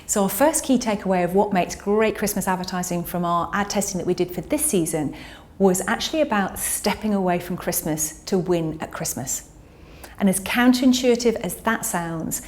So our first key takeaway of what makes great Christmas advertising from our ad testing that we did for this season was actually about stepping away from Christmas to win at Christmas. And as counterintuitive as that sounds,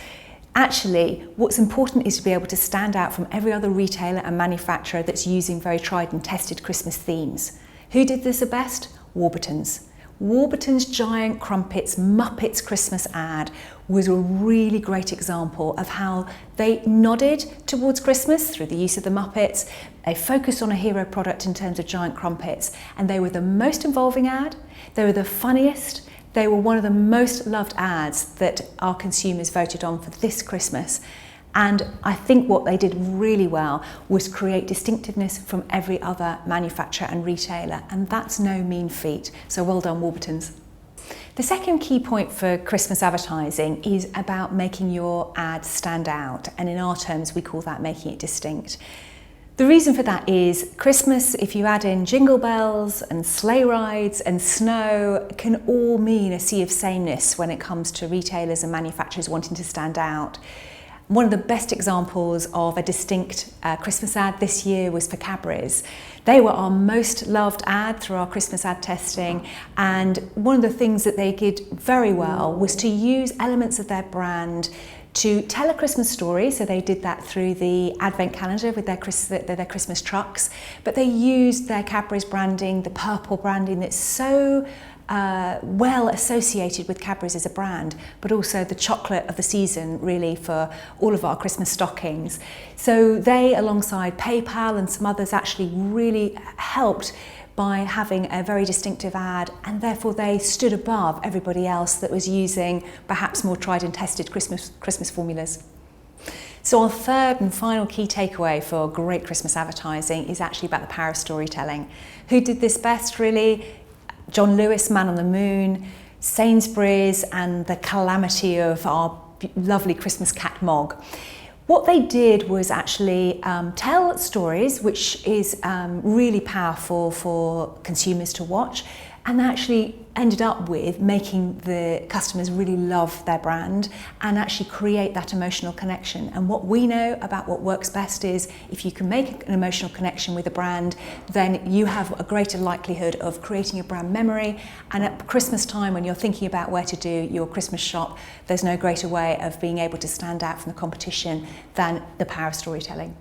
actually what's important is to be able to stand out from every other retailer and manufacturer that's using very tried and tested Christmas themes. Who did this the best? Warburton's. Warburton's Giant Crumpets Muppets Christmas ad was a really great example of how they nodded towards Christmas through the use of the Muppets. They focused on a hero product in terms of giant crumpets, and they were the most involving ad, they were the funniest, they were one of the most loved ads that our consumers voted on for this Christmas. And I think what they did really well was create distinctiveness from every other manufacturer and retailer, and that's no mean feat. So well done, Warburton's. The second key point for Christmas advertising is about making your ad stand out, and in our terms we call that making it distinct. The reason for that is Christmas, if you add in jingle bells and sleigh rides and snow, can all mean a sea of sameness when it comes to retailers and manufacturers wanting to stand out. One of the best examples of a distinct Christmas ad this year was for Cadbury's. They were our most loved ad through our Christmas ad testing, and one of the things that they did very well was to use elements of their brand to tell a Christmas story. So they did that through the advent calendar with their Christmas trucks, but they used their Cadbury's branding, the purple branding that's so well associated with Cadbury's as a brand, but also the chocolate of the season really for all of our Christmas stockings. So they, alongside PayPal and some others, actually really helped by having a very distinctive ad, and therefore they stood above everybody else that was using perhaps more tried and tested Christmas formulas. So our third and final key takeaway for great Christmas advertising is actually about the power of storytelling. Who did this best really? John Lewis, Man on the Moon, Sainsbury's, and the calamity of our lovely Christmas cat Mog. What they did was actually tell stories, which is really powerful for consumers to watch, and actually ended up with making the customers really love their brand and actually create that emotional connection. And what we know about what works best is if you can make an emotional connection with a brand, then you have a greater likelihood of creating a brand memory. And at Christmas time, when you're thinking about where to do your Christmas shop, there's no greater way of being able to stand out from the competition than the power of storytelling.